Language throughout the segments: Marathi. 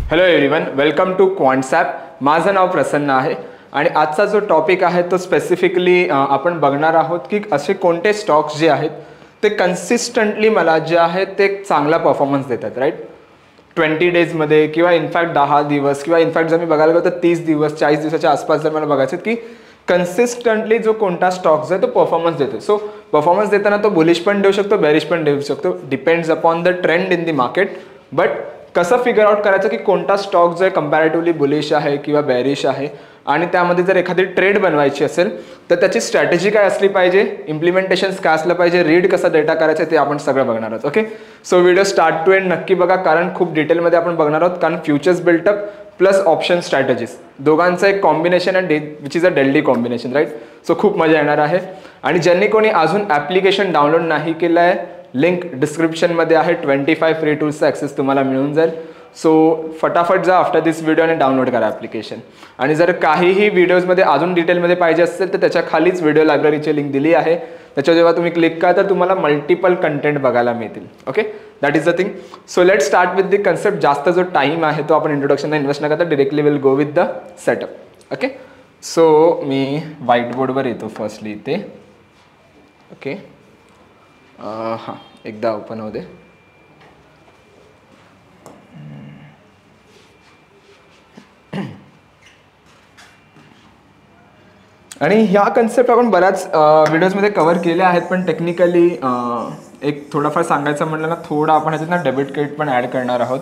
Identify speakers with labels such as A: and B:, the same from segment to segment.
A: Hello everyone, welcome to Quantsapp. माझं नाव प्रसन्न आहे आणि आजचा जो टॉपिक आहे तो स्पेसिफिकली आपण बघणार आहोत की असे कोणते स्टॉक्स जे आहेत ते कन्सिस्टंटली मला जे आहे ते चांगला परफॉर्मन्स देतात. राईट, 20 डेजमध्ये किंवा इनफॅक्ट 10 दिवस किंवा इनफॅक्ट जर मी बघायला गेलो तर 30 दिवस 40 दिवसाच्या आसपास जर मला बघायचं की कन्सिस्टंटली जो कोणता स्टॉक जो आहे तो परफॉर्मन्स देतो. सो परफॉर्मन्स देताना तो बुलिश पण देऊ शकतो, बेरिश पण देऊ शकतो, depends upon the trend in the market. But कसं फिगर आउट करायचं की कोणता स्टॉक जो आहे कंपॅरेटिव्हली बुलिश आहे किंवा बेरिश आहे आणि त्यामध्ये जर एखादी ट्रेड बनवायची असेल तर त्याची स्ट्रॅटेजी काय असली पाहिजे, इम्प्लिमेंटेशन्स काय असलं पाहिजे, रीड कसा डेटा करायचा ते आपण सगळं बघणार आहोत. Okay, so video start to end नक्की बघा कारण खूप डिटेलमध्ये आपण बघणार आहोत. कारण futures buildup plus option strategies दोघांचं एक combination and which is a deadly combination. Right, so खूप मजा येणार आहे. आणि ज्यांनी कोणी अजून ॲप्लिकेशन डाउनलोड नाही केलं आहे, लिंक डिस्क्रिप्शनमध्ये आहे. 25 फ्री टूल्सचा ॲक्सेस तुम्हाला मिळून जाईल. सो फटाफट जा आफ्टर दिस व्हिडिओ आणि डाउनलोड करा ॲप्लिकेशन. आणि जर काहीही व्हिडिओजमध्ये अजून डिटेलमध्ये पाहिजे असेल तर त्याच्या खालीच व्हिडिओ लायब्ररीची लिंक दिली आहे. त्याच्यावर जेव्हा तुम्ही क्लिक करा तर तुम्हाला मल्टिपल कंटेंट बघायला मिळतील. Okay, that is the thing. So let start with the concept. जास्त जो टाईम आहे तो आपण इंट्रोडक्शनला इन्व्हेस्ट न करता directly will go with the setup. Okay, so me white बोर्डवर येतो फर्स्टली इथे. ओके, हां एकदा ओपन होऊ दे. आणि ह्या कन्सेप्ट आपण बऱ्याच व्हिडिओजमध्ये कव्हर केल्या आहेत पण टेक्निकली एक थोडंफार सांगायचं म्हटलं ना थोडं आपण ह्याच्यात ना डेबिट क्रेडिट पण ॲड करणार आहोत.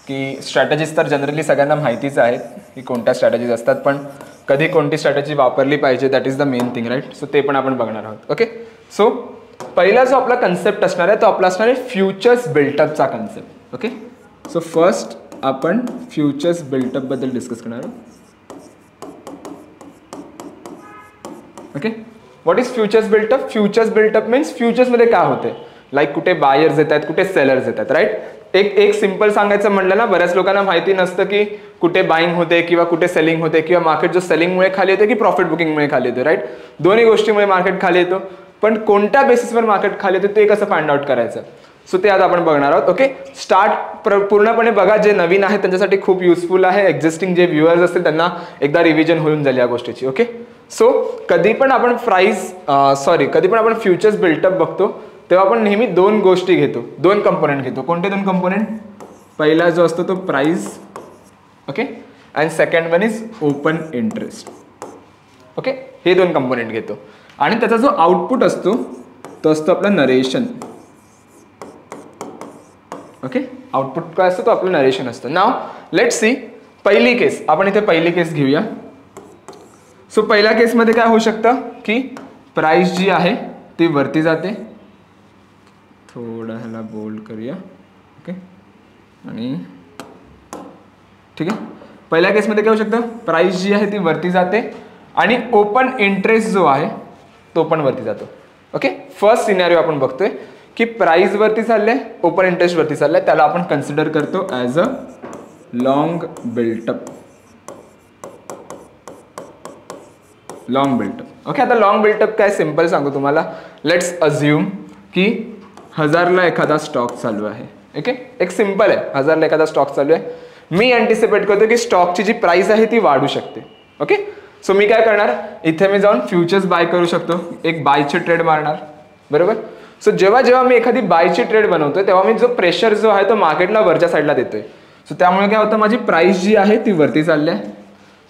A: की स्ट्रॅटेजीज तर जनरली सगळ्यांना माहितीच आहेत की कोणत्या स्ट्रॅटेजीज असतात पण कधी कोणती स्ट्रॅटेजी वापरली पाहिजे that is the main thing. Right, so ते पण आपण बघणार आहोत. ओके, सो पहिला जो आपला कन्सेप्ट असणार आहे तो आपला असणार आहे फ्युचर्स बिल्टअपचा कन्सेप्ट. ओके, सो फर्स्ट आपण फ्युचर्स बिल्टअपबद्दल डिस्कस करणार आहोत. Okay, what is futures buildup? Futures buildup means फ्युचर्समध्ये काय होते, लाईक कुठे बायर्स येतात कुठे सेलर्स येतात. राईट, एक सिंपल सांगायचं म्हटलं ना बऱ्याच लोकांना माहिती नसतं की कुठे बाईंग होते किंवा कुठे सेलिंग होते किंवा मार्केट जो सेलिंगमुळे खाली येते की प्रॉफिट बुकिंगमुळे खाली येते. राईट, दोन्ही गोष्टीमुळे मार्केट खाली येतो पण कोणत्या बेसिसवर मार्केट खाली येतो ते कसं फाइंड आउट करायचं सो ते आज आपण बघणार आहोत. ओके, स्टार्ट पूर्णपणे बघा. जे नवीन आहे त्यांच्यासाठी खूप युजफुल आहे. एक्झिस्टिंग जे व्ह्युअर्स असतील त्यांना एकदा रिव्हिजन होऊन जाईल या गोष्टीची. ओके, सो कधी पण आपण कधी पण आपण फ्युचर्स बिल्टअप बघतो तेव्हा आपण नेहमी दोन गोष्टी घेतो, दोन कंपोनेंट घेतो. कोणते दोन कंपोनेंट? पहिला जो असतो तो price. Okay, and second one is open interest. Okay, हे दोन कंपोनेंट घेतो आणि त्याचा जो आउटपुट असतो तो असतो आपला नरेशन. ओके, आउटपुट काय असतो तो आपलं नरेशन असतं. नाव लेट सी पहिली केस. आपण इथे पहिली केस घेऊया. सो पहिल्या केसमध्ये काय होऊ शकतं की प्राइस जी आहे ती वरती जाते. थोडं ह्याला बोल्ड करूया. ओके, आणि ठीक आहे. पहिल्या केसमध्ये काय होऊ शकतं, प्राइस जी आहे ती वरती जाते आणि ओपन इंटरेस्ट जो आहे तो पण वरती जातो. ओके, फर्स्ट सिनॅरिओ आपण बघतोय की प्राइस वरती चाललंय, ओपन इंटरेस्ट वरती चाललंय, त्याला आपण कन्सिडर करतो as a long built up. Long built up. Okay, आता लॉंग बिल्टअप काय सिंपल सांगू तुम्हाला. लेट्स अज्युम की 1000ला एखादा स्टॉक चालू आहे. ओके, एक सिंपल आहे, 1000ला एखादा स्टॉक चालू आहे. मी अँटिसिपेट करतो की स्टॉकची जी प्राइस आहे ती वाढू शकते. ओके, सो मी काय करणार, इथे मी जाऊन फ्युचर्स बाय करू शकतो, एक बायची ट्रेड मारणार. बरोबर, सो जेव्हा मी एखादी बायची ट्रेड बनवतोय तेव्हा मी जो प्रेशर जो आहे तो मार्केटला वरच्या साईडला देतोय. सो त्यामुळे काय होतं, माझी प्राइस जी आहे ती वरती चालली आहे.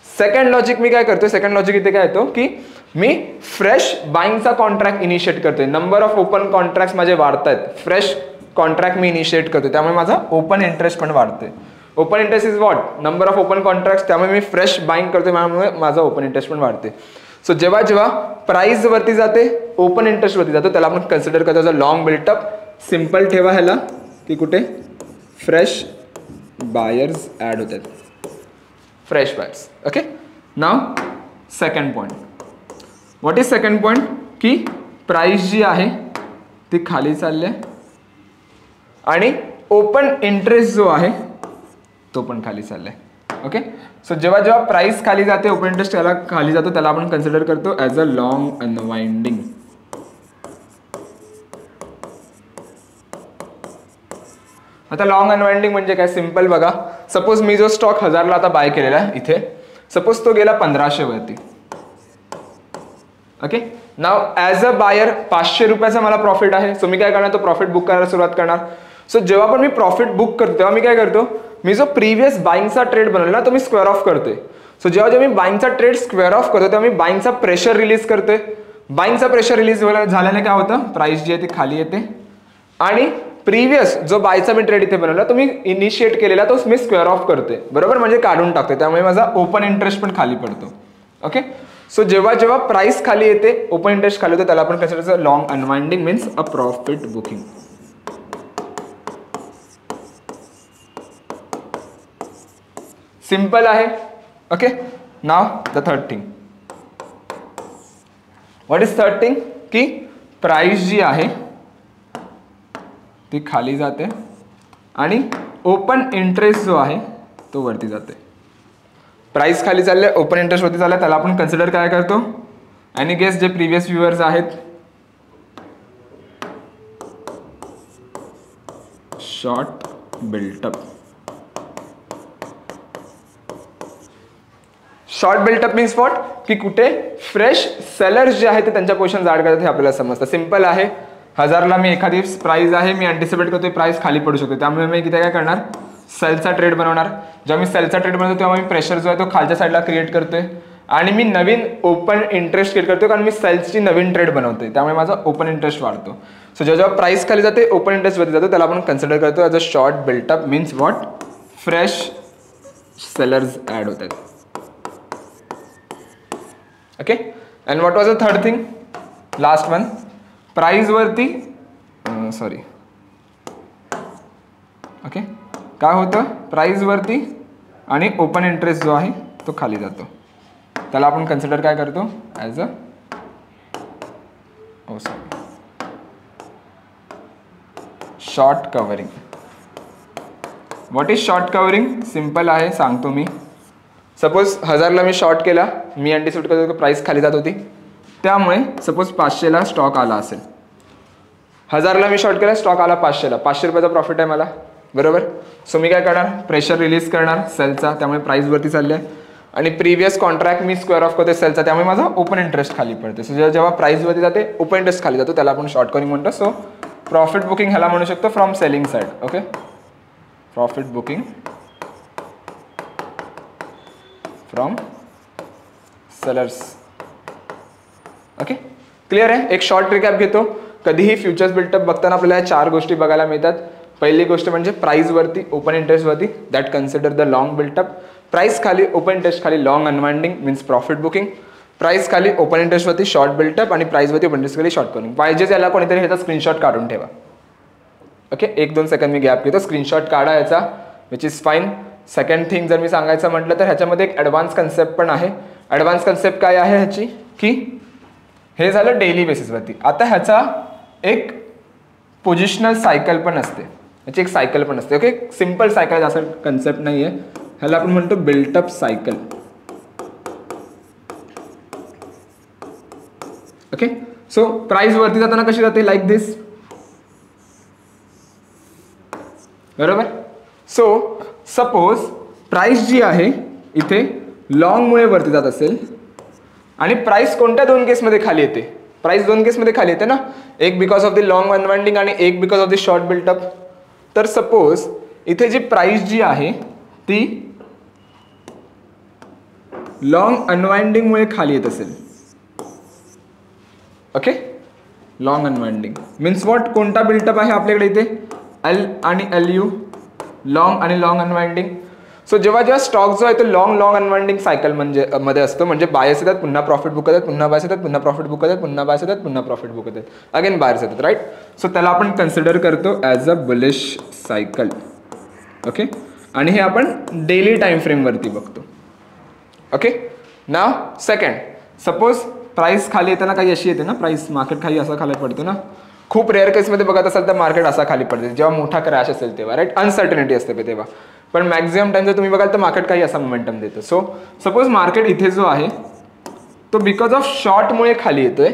A: सेकंड लॉजिक मी काय करतोय, सेकंड लॉजिक इथे काय येतो की मी फ्रेश बाईंगचा कॉन्ट्रॅक्ट इनिशिएट करतोय. नंबर ऑफ ओपन कॉन्ट्रॅक्ट माझे वाढत आहेत, फ्रेश कॉन्ट्रॅक्ट मी इनिशिएट करतोय त्यामुळे माझा ओपन इंटरेस्ट पण वाढतोय. Open interest is what, number of open contract, त्यामुळे मी फ्रेश बाईंग करतोय त्यामुळे माझा ओपन इंटरेस्ट पण वाढते. सो जेव्हा प्राइस वरती जाते ओपन इंटरेस्ट वरती जातो त्याला आपण कन्सिडर करतो as a long built up. Simple ठेवा ह्याला की कुठे फ्रेश बायर्स ॲड होतात, fresh buyers. Okay, now second point. What is second point की प्राइस जी आहे ती खाली चालली आहे आणि ओपन इंटरेस्ट जो आहे तो पण खाली चाललाय. ओके, सो जेव्हा प्राइस खाली जाते ओपन इंटरेस्ट त्याला खाली जातो त्याला आपण कन्सिडर करतो ॲज अ लॉंग अनवाइंडिंग. आता लॉंग अनवाइंडिंग म्हणजे काय, सिंपल बघा. सपोज मी जो स्टॉक 1000ला आता बाय केलेला आहे इथे, सपोज तो गेला 1500 वरती. Okay, now as a buyer 500 रुपयाचा मला प्रॉफिट आहे. सो मी काय करणार, तो प्रॉफिट बुक करायला सुरुवात करणार. सो जेव्हा पण मी प्रॉफिट बुक करतो तेव्हा मी काय करतो, मी जो प्रिव्हियस बाईंगचा ट्रेड बनवला तो मी स्क्वेअर ऑफ करतोय. सो जेव्हा मी बाईंगचा ट्रेड स्क्वेअर ऑफ करतो तेव्हा मी बाईंगचा प्रेशर रिलीज करतोय. बाईंगचा प्रेशर रिलीज झाल्याने काय होतं, प्राइस जी आहे ती खाली येते आणि प्रिव्हियस जो बायचा मी ट्रेड इथे बनवला तो मी इनिशिएट केलेला तो मी स्क्वेअर ऑफ करते, बरोबर, म्हणजे काढून टाकते. त्यामुळे माझा ओपन इंटरेस्ट पण खाली पडतो. ओके, सो जेव्हा जेव्हा प्राइस खाली येते, ओपन इंटरेस्ट खाली होते, त्याला आपण कन्सिडर करायचं long unwinding means a profit booking. Simple आहे. Okay, now the third thing. What is third thing, की प्राइस जी आहे ती खाली जाते आणि ओपन इंटरेस्ट जो आहे तो वरती जाते. प्राइस खाली चालले, ओपन इंटरेस्ट वरती चालले, त्याला आपण कन्सिडर काय करतो. आणि गेस जे प्रिव्हियस व्ह्युअर्स आहेत, short built up. Short built up means what, की कुठे फ्रेश सेलर्स जे आहेत ते त्यांच्या पोझिशन जाड करतात हे आपल्याला समजतं. सिंपल आहे. 1000ला मी एखादी प्राइस आहे, मी अँटिसिपेट करतोय प्राइस खाली पडू शकतो, त्यामुळे मी इथे काय करणार, सेलचा ट्रेड बनवणार. जेव्हा मी सेलचा ट्रेड बनवतो तेव्हा मी प्रेशर जो आहे तो खालच्या साईडला क्रिएट करतोय आणि मी नवीन ओपन इंटरेस्ट क्रिएट करतोय, कारण मी सेल्सची नवीन ट्रेड बनवतोय, त्यामुळे माझा ओपन इंटरेस्ट वाढतो. सो जेव्हा प्राइस खाली जाते, ओपन इंटरेस्ट वरती जातो, त्याला आपण कन्सिडर करतो as a short built up means what, fresh sellers add होत आहेत. Okay, and what was the third thing, last one, price वरती सॉरी ओके, काय होतं, प्राइस वरती आणि ओपन इंटरेस्ट जो आहे तो खाली जातो, त्याला आपण कन्सिडर काय करतो as a short covering. What is short covering, simple आहे, सांगतो मी. सपोज 1000ला मी शॉर्ट केला, मी अँटिसिपेट करतो की प्राइस खाली जात होती, त्यामुळे सपोज 500ला स्टॉक आला असेल. 1000ला मी शॉर्ट केला, स्टॉक आला 500ला, 500 रुपयाचा प्रॉफिट आहे मला, बरोबर. सो मी काय करणार, प्रेशर रिलीज करणार सेलचा, त्यामुळे प्राइस वरती चालले आहे आणि previous contract me square of करते सेलचा, त्यामुळे माझा ओपन इंटरेस्ट खाली पडते. सो जेव्हा प्राइस वरती जाते, ओपन इंटरेस्ट खाली जातो, त्याला आपण शॉर्ट कव्हरिंग म्हणतो. सो प्रॉफिट बुकिंग ह्याला म्हणू शकतो from selling side. Okay, profit booking from sellers. Okay, clear आहे. एक शॉर्ट रिकॅप घेतो. कधीही फ्युचर्स बिल्टअप बघताना आपल्याला 4 गोष्टी बघायला मिळतात. पहिली गोष्ट म्हणजे प्राइस वरती, ओपन इंटरेस्ट वरती, that consider the long built up. Price खाली, ओपन इंटरेस्ट खाली, long unwinding means profit booking. Price खाली, ओपन इंटरेस्ट वरती शॉर्ट बिल्टअप आणि प्राइस वरती ओपन इंटरेस्ट खाली शॉर्ट कव्हरिंग. पाहिजे त्याला कोणीतरी ह्याचा स्क्रीनशॉट काढून ठेवा. ओके, 1-2 सेकंद मी गॅप घेतो, स्क्रीनशॉट काढा याचा, which is fine. Second thing जर मी सांगायचं म्हटलं तर ह्याच्यामध्ये एक ॲडव्हान्स कन्सेप्ट पण आहे. ॲडव्हान्स कन्सेप्ट काय आहे ह्याची, की हे झालं डेली बेसिसवरती. आता ह्याचा एक पोझिशनल सायकल पण असते, ह्याची एक सायकल पण असते. ओके, सिम्पल सायकल असं कन्सेप्ट नाही आहे, ह्याला आपण म्हणतो built up cycle. Okay, so price वरती जाताना कशी जाते, लाईक दिस, बरोबर. सो सपोज प्राइस जी आहे इथे लॉंगमुळे वरती जात असेल आणि प्राइस कोणत्या 2 केसमध्ये खाली येते, प्राइस 2 केसमध्ये खाली येते ना, एक because of the long unwinding आणि एक because of the short built up. तर सपोज इथे जी प्राइस जी आहे ती लॉंग अनवाइंडिंगमुळे खाली येत असेल. Okay, long unwinding means what, कोणता बिल्टअप आहे आपल्याकडे इथे, एल आणि एल यू, लॉंग आणि लॉंग अनवाइंडिंग. सो जेव्हा जेव्हा स्टॉक जो आहे तो लॉंग अनवाइंडिंग सायकल म्हणजे मध्ये असतो, म्हणजे बायर्स येतात, पुन्हा प्रॉफिट बुक करतात, पुन्हा बायर्स येतात, पुन्हा प्रॉफिट बुक करतात, पुन्हा बायर्स येतात, पुन्हा प्रॉफिट बुक करतात, अगेन बायर्स येतात, राईट. सो त्याला आपण कन्सिडर करतो as a bullish cycle. Okay, आणि हे आपण डेली टाइम फ्रेमवरती बघतो. ओके, नाव सेकंड, सपोज प्राइस खाली येताना काही अशी येते ना, प्राइस मार्केट खाली असा खाली पडतो ना, खूप रेअर केसमध्ये बघत असाल तर मार्केट असा खाली पडते जेव्हा मोठा क्रॅश असेल तेव्हा, राईट, अनसर्टनिटी असते तेव्हा. पण मॅक्झिमम टाइम जर तुम्ही बघाल तर मार्केट काही असा मोमेंटम देतं. सो सपोज मार्केट इथे जो आहे तो बिकॉज ऑफ शॉर्टमुळे खाली येतोय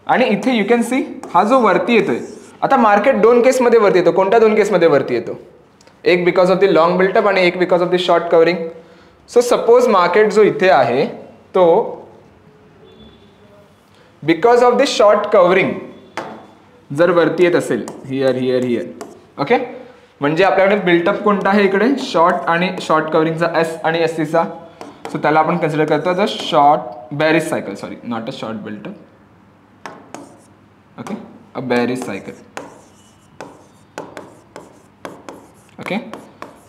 A: आणि इथे यू कॅन सी हा जो वरती येतोय. आता मार्केट 2 केसमध्ये वरती येतो, कोणत्या 2 केसमध्ये वरती येतो, एक because of the long built up आणि एक because of the short covering. So suppose market जो इथे आहे तो because of the short covering जर वरती येत असेल हियर हियर हियर, ओके, म्हणजे आपल्याकडे बिल्टअप कोणता आहे इकडे, शॉर्ट आणि शॉर्ट कव्हरिंगचा एस आणि एस सीचा. सो त्याला आपण कन्सिडर करतो the short bearish cycle, sorry not a short built up, okay, a bearish cycle. Okay,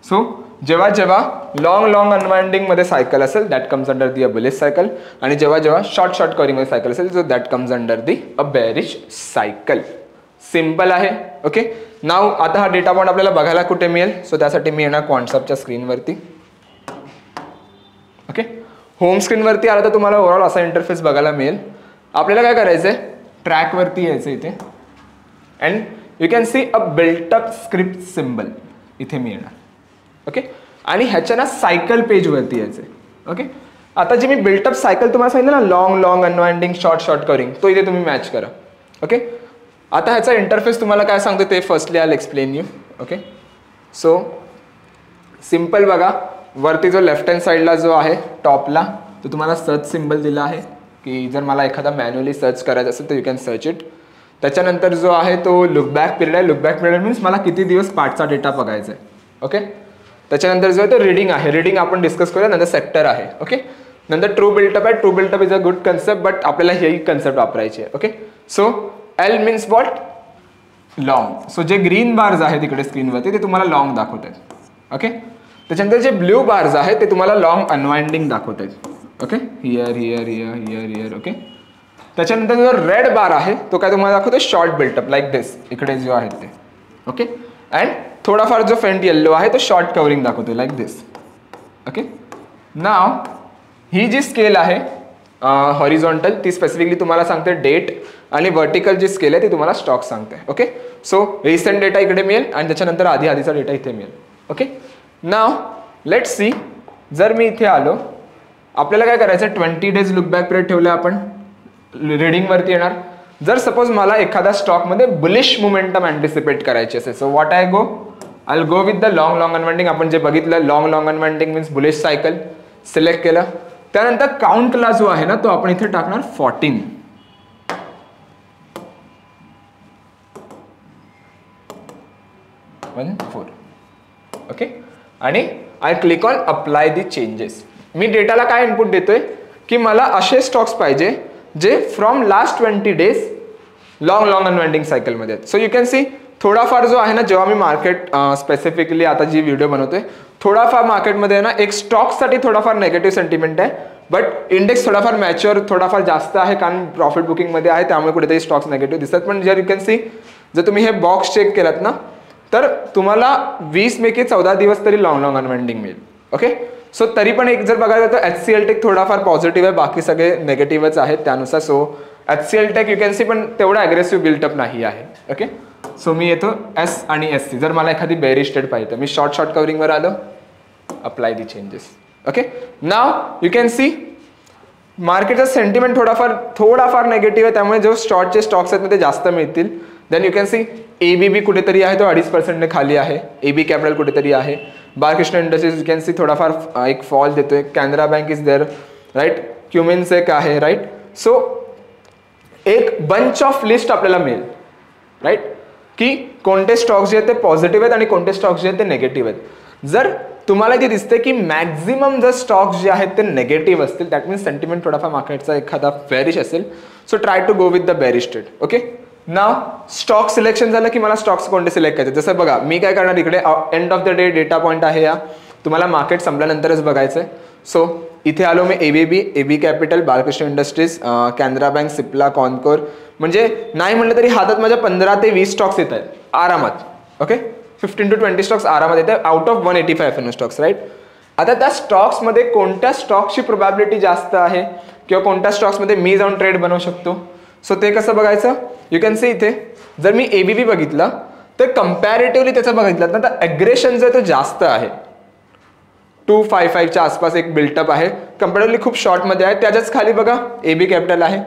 A: so जेव्हा जेव्हा लॉंग अनवाइंडिंग मध्ये सायकल असेल that comes under the a bullish cycle, आणि जेव्हा जेव्हा शॉर्ट कव्हरिंग मध्ये सायकल असेल so that comes under the a bearish cycle. Simple आहे. ओके, नाव आता हा डेटा पॉइंट आपल्याला बघायला कुठे मिळेल, सो त्यासाठी मी येणार क्वांटसॅपच्या स्क्रीनवरती. ओके, होम स्क्रीनवरती आला तर तुम्हाला ओव्हरऑल असा इंटरफेस बघायला मिळेल. आपल्याला काय करायचं आहे, ट्रॅकवरती यायचं इथे and you can C a built up script symbol इथे मी येणार. ओके, आणि ह्याच्या ना सायकल पेजवरती यायचं. ओके, आता जी मी बिल्टअप सायकल तुम्हाला सांगितलं ना, लॉंग अनवाइंडिंग शॉर्ट कव्हरिंग, तो इथे तुम्ही मॅच करा. ओके, आता ह्याचा इंटरफेस तुम्हाला काय सांगतो ते firstly I will explain you. Okay, so simple बघा, वरती जो लेफ्ट हँड साईडला जो आहे टॉपला तो तुम्हाला सर्च सिम्बल दिला आहे की जर मला एखादा मॅन्युअली सर्च करायचं असेल तर यू कॅन सर्च इट. त्याच्यानंतर जो आहे तो लुक बॅक पिरियड आहे. लुक बॅक पिरियड मीन्स मला किती दिवस पार्टचा डेटा बघायचा आहे. ओके, त्याच्यानंतर जो आहे तो रीडिंग आहे. रीडिंग आपण डिस्कस करूया. नंतर सेक्टर आहे. ओके, नंतर ट्रू बिल्टअप आहे. True built up is a good concept but आपल्याला ही कन्सेप्ट वापरायची आहे. Okay, so L means what, long. So जे ग्रीन बार्स आहेत तिकडे स्क्रीनवरती ते तुम्हाला लॉंग दाखवत आहेत. ओके, त्याच्यानंतर जे ब्ल्यू बार्स आहेत ते तुम्हाला लॉंग अनवाइंडिंग दाखवत आहेत. Okay, here here here here here. Okay, त्याच्यानंतर जो रेड बार आहे तो काय तुम्हाला दाखवतो, शॉर्ट बिल्टअप लाईक दिस इकडे जो आहे ते. ओके, अँड थोडाफार जो फेंट येल्लो आहे तो शॉर्ट कव्हरिंग दाखवतो लाईक दिस. ओके, नाव ही जी स्केल आहे हॉरिझॉन्टल ती स्पेसिफिकली तुम्हाला सांगते डेट, आणि वर्टिकल जी स्केल आहे ती तुम्हाला स्टॉक सांगते. ओके, सो रिसेंट डेटा इकडे मिळेल आणि त्याच्यानंतर आधीचा डेटा इथे मिळेल. ओके, नाव लेट सी, जर मी इथे आलो, आपल्याला काय करायचं, 20 डेज लुक बॅक पिरियड ठेवलं आपण, रिडिंगवरती येणार. जर सपोज मला एखादा स्टॉकमध्ये बुलिश मोमेंटम अँटिसिपेट करायची असेल, so what I will go with the long unwinding. आपण जे बघितलं long unwinding means bullish cycle select केलं. त्यानंतर काउंटला जो आहे ना तो आपण इथे टाकणार 14. ओके, आणि I click on apply the changes. मी डेटाला काय इनपुट देतोय की मला असे स्टॉक्स पाहिजे जे from last 20 days long unwinding सायकलमध्ये आहेत. सो यू कॅन सी थोडाफार जो आहे ना, जेव्हा मी मार्केट स्पेसिफिकली आता जी व्हिडिओ बनवतोय, थोडाफार मार्केटमध्ये ना एक स्टॉकसाठी थोडाफार नेगेटिव्ह सेंटिमेंट आहे, बट इंडेक्स थोडाफार मॅच्युअर थोडाफार जास्त आहे कारण प्रॉफिट बुकिंगमध्ये आहे, त्यामुळे कुठेतरी स्टॉक्स नेगेटिव्ह दिसतात. पण जर यू कॅन सी, जर तुम्ही हे बॉक्स चेक केलात ना तर तुम्हाला 20 पैकी 14 दिवस तरी लॉंग अनवाइंडिंग मिळेल. ओके, सो तरी पण एक जर बघायला तर HCL टेक थोडाफार पॉझिटिव्ह आहे, बाकी सगळे नेगेटिव्हच आहेत त्यानुसार. So HCL tech you can see पण तेवढा अग्रेसिव्ह बिल्टअप नाही आहे. ओके, सो मी येतो एस आणि SC. जर मला एखादी बेरिश ट्रेड पाहिजे तर मी शॉर्ट कव्हरिंगवर आलो, apply the changes. Okay, now you can see मार्केटचा सेंटिमेंट थोडाफार नेगेटिव्ह आहे, त्यामुळे जो शॉर्टचे स्टॉक्स आहेत ते जास्त मिळतील. Then you can see ABB कुठेतरी आहे तो 2.5% खाली आहे. AB कॅपिटल कुठेतरी आहे. Balkrishna industries you can see थोडाफार एक फॉल देतोय. Canara bank is there, right. Cummins एक आहे, राईट. सो एक बंच ऑफ लिस्ट आपल्याला मिळेल, राईट, की कोणते स्टॉक्स जे आहेत ते पॉझिटिव्ह आहेत आणि कोणते स्टॉक्स जे आहेत ते नेगेटिव्ह आहेत. जर तुम्हाला इथे दिसते की मॅक्झिमम जर स्टॉक्स जे आहेत ते नेगेटिव्ह असतील, दॅट मीन्स सेंटिमेंट थोडाफार मार्केटचा एखादा बेरिश असेल. So try to go with the bearish trade. Okay, now stock selection झालं की मला स्टॉक्स कोणते सिलेक्ट करायचे. जसं बघा मी काय करणार, इकडे end of the day data point आहे या, तुम्हाला मार्केट संपल्यानंतरच बघायचं आहे. सो इथे आलो मी AB capital, Balkrishna industries, Canara bank, Cipla, Concor, म्हणजे नाही म्हटलं तरी हातात माझ्या 15 ते 20 स्टॉक्स येत आहेत आरामात. ओके, 15 to 20 स्टॉक्स आरामात येत आहेत आउट ऑफ 185 स्टॉक्स, राईट. आता त्या स्टॉक्समध्ये कोणत्या स्टॉक्सची प्रोबॅबिलिटी जास्त आहे किंवा कोणत्या स्टॉक्समध्ये मी जाऊन ट्रेड बनवू शकतो. सो ते कसं बघायचं, यू कॅन सी इथे जर मी ABB बघितलं तर कम्पॅरेटिव्हली त्याचं बघितलं ना तर ॲग्रेशन जो आहे तो जास्त आहे. 255च्या आसपास एक बिल्टअप आहे, कम्पॅरेटिव्हली खूप शॉर्टमध्ये आहे. त्याच्याच खाली बघा AB कॅपिटल आहे,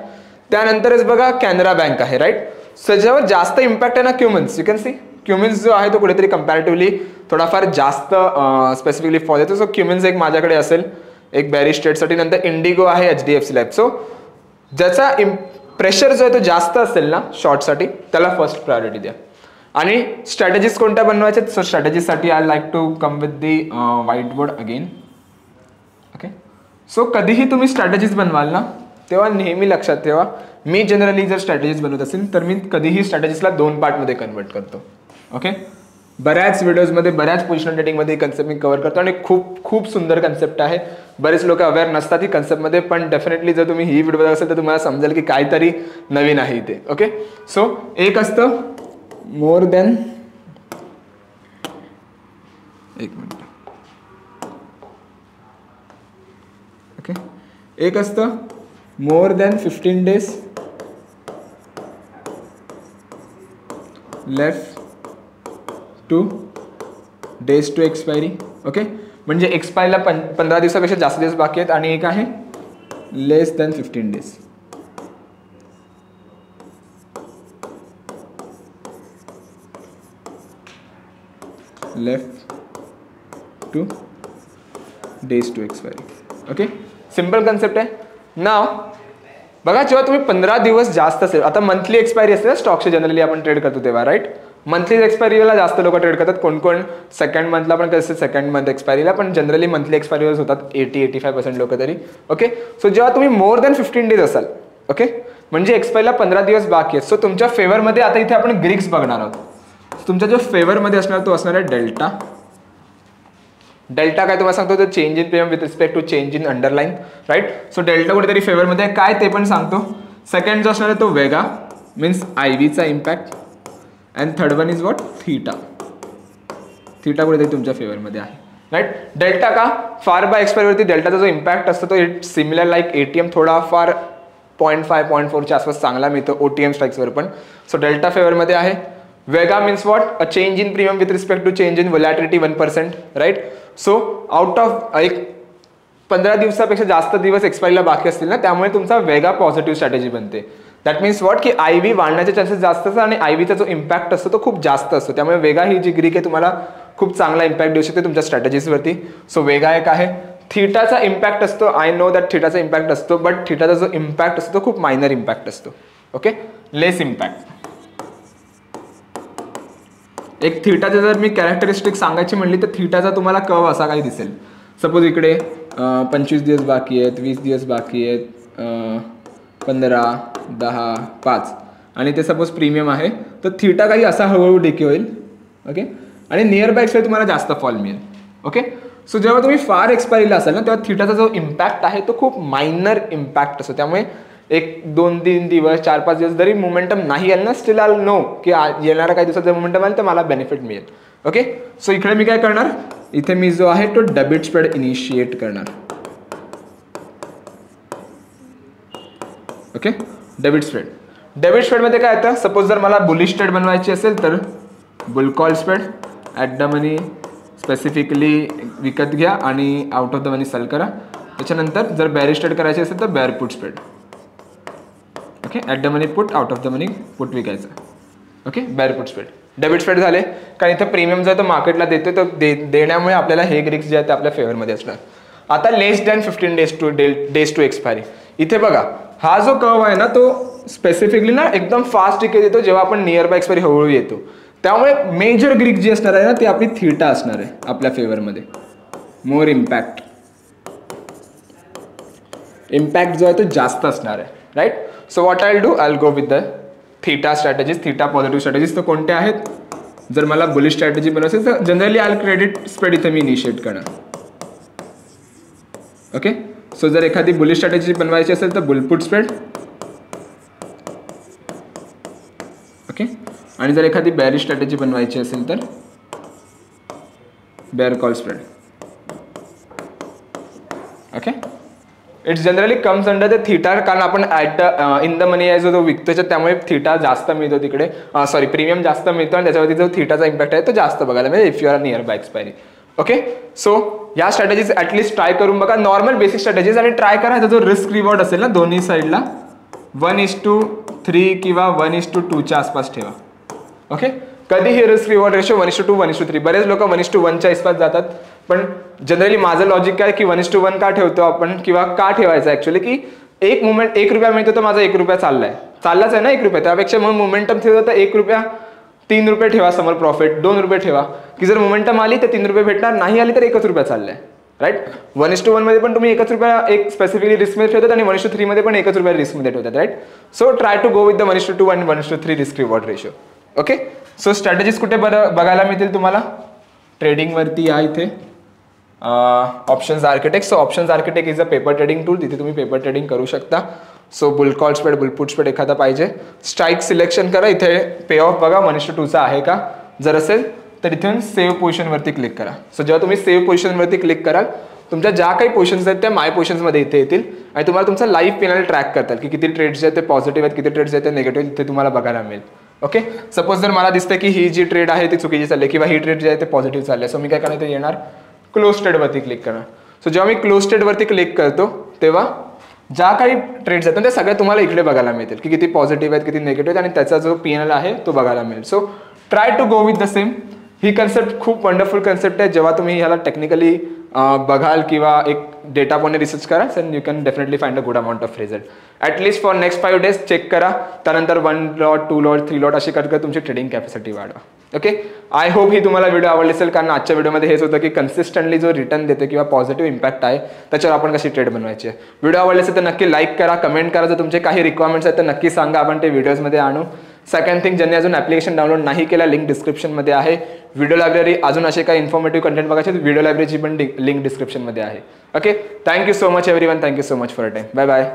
A: त्यानंतरच बघा कॅनरा बँक आहे, राईट. सो ज्यावर जास्त इम्पॅक्ट आहे ना क्युमिन्स, यू कॅन सी क्युमिन्स जो आहे तो कुठेतरी कम्पॅरेटिव्हली थोडाफार जास्त स्पेसिफिकली फॉल येतो. सो क्युमिन्स एक माझ्याकडे असेल एक बेरिश ट्रेडसाठी. नंतर इंडिगो आहे HDFC लाईफ. सो ज्याचा प्रेशर जो आहे तो जास्त असेल ना शॉर्टसाठी त्याला फर्स्ट प्रायोरिटी द्या. आणि स्ट्रॅटेजीज कोणत्या बनवायच्या. सो स्ट्रॅटेजीसाठी I like to come with the white board again. Okay. So कधीही तुम्ही स्ट्रॅटेजीज बनवाल ना तेव्हा नेहमी लक्षात ठेवा, मी जनरली जर स्ट्रॅटेजीज बनवत असेल तर मी कधीही स्ट्रॅटेजीजला 2 पार्टमध्ये कन्वर्ट करतो. ओके. बऱ्याच व्हिडिओजमध्ये बऱ्याच पोझिशनल ट्रेडिंगमध्ये ही कन्सेप्ट मी कव्हर करतो आणि खूप खूप सुंदर कन्सेप्ट आहे. बरेच लोक अवेअर नसतात ही कन्सेप्टमध्ये, पण डेफिनेटली जर तुम्ही ही व्हिडिओ बघत असेल तर तुम्हाला समजेल की काहीतरी नवीन आहे इथे. ओके. सो एक असतं मोर दॅन, एक मिनिट, ओके, एक असतं more than 15 days left to days to expiry. Okay. म्हणजे एक्सपायरीला 15 दिवसापेक्षा जास्त दिवस बाकी आहेत. आणि एक आहे less than 15 days. Left to days to expiry. Okay. Simple concept आहे. नाव बघा, जेव्हा तुम्ही 15 दिवस जास्त असेल, आता मंथली एक्सपायरी असते ना स्टॉकची जनरली आपण ट्रेड करतो तेव्हा, राईट. मंथली एक्सपायरीला जास्त लोक ट्रेड करतात. कोण कोण सेकंड मंथला पण कसं सेकंड मंथ एक्सपायरीला, पण जनरली मंथली एक्सपायरीवर होतात 80-85% लोक तरी. ओके. सो जेव्हा तुम्ही मोर दॅन 15 days असाल, ओके, म्हणजे एक्सपायरीला 15 दिवस बाकी आहेत. सो तुमच्या फेवरमध्ये आता इथे आपण ग्रीक्स बघणार आहोत. तुमच्या जो फेवरमध्ये असणार तो असणार आहे डेल्टा. डेल्टा काय तुम्हाला सांगतो, तर change in premium with respect to change in underline, right. So delta कुठेतरी फेवरमध्ये काय ते पण सांगतो. सेकंड जो असणार आहे तो वेगा मीन्स IVचा इम्पॅक्ट. And third one is what, theta. Theta कुठेतरी तुमच्या फेवरमध्ये आहे, राईट. डेल्टा का, फार बाय एक्सपायरीवरती डेल्टाचा जो इम्पॅक्ट असतो तो इट सिमिलर लाईक ATM, थोडाफार 0.5-0.4च्या आसपास चांगला मिळतो OTM स्ट्राईक्सवर पण. सो डेल्टा फेवरमध्ये आहे. Vega means what, a change in premium with respect to change in volatility 1%, right. So out of एक 15 दिवसापेक्षा जास्त दिवस एक्सपायरीला बाकी असतील ना, त्यामुळे तुमचा वेगा पॉझिटिव्ह स्ट्रॅटेजी बनते. दॅट मीन्स वॉट की IV वाढण्याचे चान्सेस जास्त असतात आणि IVचा जो इम्पॅक्ट असतो तो खूप जास्त असतो. त्यामुळे वेगा ही जी ग्रीक आहे तुम्हाला खूप चांगला इम्पॅक्ट देऊ शकते तुमच्या स्ट्रॅटेजीजवरती. सो वेगा एक आहे. थीटाचा इम्पॅक्ट असतो, आय नो दॅट थीटाचा इम्पॅक्ट असतो, बट थीटाचा जो इम्पॅक्ट असतो तो खूप मायनर इम्पॅक्ट असतो. ओके. लेस इम्पॅक्ट. एक थीटाचे जर मी कॅरेक्टरिस्टिक सांगायची म्हणली तर थीटाचा तुम्हाला कर्व असा काही दिसेल. सपोज इकडे 25 दिवस बाकी आहेत, 20 दिवस बाकी आहेत, 15, 10, 5 आणि ते सपोज प्रीमियम आहे, तर थीटा काही असा हळूहळू डिके होईल. ओके. आणि नियर बाय एक्सपायरी तुम्हाला जास्त फॉल मिळेल. ओके. सो जेव्हा तुम्ही फार एक्सपायरीला असाल ना तेव्हा थीटाचा जो इम्पॅक्ट आहे तो खूप मायनर इम्पॅक्ट असतो. त्यामुळे 1-2-3 दिवस 4-5 दिवस जरी मोमेंटम नाही आलं ना, स्टील आल नो की येणाऱ्या काही दिवसात जर मोमेंटम आलं तर मला बेनिफिट मिळेल. ओके. सो इकडे मी काय करणार, इथे मी जो आहे तो डेबिट स्प्रेड इनिशिएट करणार. ओके. Debit spread. डेबिट स्प्रेडमध्ये काय येतं, सपोज जर मला बुलिश ट्रेड बनवायची असेल तर bull call spread, at the money specifically विकत घ्या आणि out of the money sell करा. त्याच्यानंतर जर बेरिश ट्रेड करायची असेल तर bear put spread. Okay. At the money put, out of the money put विकायचं. Okay. Bear put spread. Debit spread झाले. कारण इथं प्रीमियम जो आहे तो मार्केटला देतो, तर देण्यामुळे आपल्याला हे ग्रीक्स जे आहे ते आपल्या फेवरमध्ये असणार. आता लेस दॅन 15 डेज टू एक्सपायरी. इथे बघा हा जो कर्व आहे ना तो स्पेसिफिकली ना एकदम फास्ट डिके देतो जेव्हा आपण नियर बाय एक्सपायरी हळूहळू येतो. त्यामुळे मेजर ग्रीक जी असणार आहे ना ती आपली थीटा असणार आहे आपल्या फेवरमध्ये. मोर इम्पॅक्ट, इम्पॅक्ट जो आहे तो जास्त असणार आहे, right. So what I will do, I will go with the theta strategies. Theta positive strategies तर कोणत्या आहेत, जर मला बुलिश स्ट्रॅटेजी बनवायची तर generally I will credit spread इथे मी इनिशिएट करणार. ओके. सो जर एखादी बुलिश स्ट्रॅटेजी बनवायची असेल तर बुलपुट स्प्रेड. ओके. आणि जर एखादी बेअरिश स्ट्रॅटेजी बनवायची असेल तर bear call spread. Okay. It's generally comes under the theta, कारण आपण at the in the money आहे जो विकतोच्या त्यामुळे थीटा जास्त मिळतो तिकडे, सॉरी प्रीमियम जास्त मिळतो आणि त्याच्यावरती जो थीटाचा इम्पॅक्ट आहे तो जास्त बघायला मिळेल if you are near by expiry. Okay. So या स्ट्रॅटेजीज ॲटलिस्ट ट्राय करून बघा, नॉर्मल बेसिक स्ट्रॅटेजीज, आणि ट्राय करा जो रिस्क रिवॉर्ड असेल ना दोन्ही साईडला 1:3 किंवा 1:2च्या आसपास ठेवा. ओके. कधीही रिस्क रिवॉर्ड रेशो 1:2 1:3. बरेच लोक 1:1च्या हिशोबात जातात, पण जनरली माझं लॉजिक काय की 1:1 का ठेवतो आपण किंवा का ठेवायचं ऍक्च्युअली की एक मुवमेंट 1 रुपया मिळतो तर माझा 1 रुपया चाललाच आहे ना 1 रुपया, त्यापेक्षा म्हणून मोमेंटम ठेवतो तर 1 रुपया 3 रुपये ठेवा समोर प्रॉफिट, 2 रुपये ठेवा की जर मोमेंटम आली तर 3 रुपये भेटणार, नाही आली तर 1 रुपया चाललाय. राईट. 1:1 मध्ये पण तुम्ही 1 रुपया एक स्पेसिफिकली रिस्क मध्ये ठेवतात आणि 1:3 मध्ये पण 1 रुपया रिस्क मध्ये ठेवतात. Right. So try to go with the 1:2 आणि 1:3 risk reward ratio. Okay. So strategies कुठे बघायला मिळतील तुम्हाला? ट्रेडिंग वरती या इथे options architect. So options architect is a paper trading tool, तिथे तुम्ही पेपर ट्रेडिंग करू शकता. So bull call spread, bull put spread एखादा पाहिजे. स्ट्राईक सिलेक्शन करा, इथे पे ऑफ बघा 1:2चा आहे का, जर असेल तर इथून सेव्ह पोझिशन वरती क्लिक करा. सो जेव्हा तुम्ही सेव्ह पोझिशन वरती क्लिक कराल तुमच्या ज्या काही पोझिशन्स आहेत त्या माय पोझिशन्स मध्ये इथे येतील आणि तुम्हाला तुमचा लाईव्ह पीएनएल ट्रॅक करतात की किती ट्रेड्स आहेत ते पॉझिटिव्ह आहेत, किती ट्रेड्स आहेत ते निगेटिव्ह, इथे तुम्हाला बघायला मिळेल. ओके. सपोज जर मला दिसतं की ही जी ट्रेड आहे ती चुकीची चालली किंवा ही ट्रेड जी आहे ते पॉझिटिव्ह चालली, सो मी काय करणार, ते येणार क्लोज ट्रेड वरती क्लिक करणार. सो जेव्हा मी क्लोज ट्रेड वरती क्लिक करतो तेव्हा ज्या काही ट्रेड्स आहेत त्या सगळ्या तुम्हाला इकडे बघायला मिळतील की किती पॉझिटिव्ह आहेत किती निगेटिव्ह आहेत आणि त्याचा जो पीएनएल आहे तो बघायला मिळेल. So try to go with the same. ही कन्सेप्ट खूप वंडरफुल कन्सेप्ट आहे. जेव्हा तुम्ही ह्याला टेक्निकली बघाल किंवा एक डेटा पॉईंट रिसर्च करा sir you can definitely find a good amount of result. At least for next 5 days check करा, त्यानंतर 1 lot 2 lot 3 lot अशी करत तुमची ट्रेडिंग कॅपॅसिटी वाढवा. ओके. आय होप ही तुम्हाला व्हिडिओ आवडली असेल, कारण आजच्या व्हिडिओमध्ये हेच होतं की कन्सिस्टंटली जो रिटर्न देते किंवा पॉझिटिव्ह इम्पॅक्ट आहे त्याच्यावर आपण कशी ट्रेड बनवायची आहे. व्हिडिओ आवडले असेल तर नक्की लाईक करा, कमेंट करा, जर तुमचे काही रिक्वायरमेंट्स आहेत तर नक्की सांगा, आपण ते व्हिडिओजमध्ये आणू. सेकंड थिंग, ज्यांनी अजून ॲप्लिकेशन डाउनलोड नाही केला लिंक डिस्क्रिप्शनमध्ये आहे. व्हिडिओ लायब्ररी अजून असे काही इन्फॉर्मेटिव्ह कंटेंट बघायचे व्हिडिओ लायब्ररीची पण लिंक डिस्क्रिप्शनमध्ये आहे. Okay. Thank you so much everyone, thank you so much for time. Bye bye.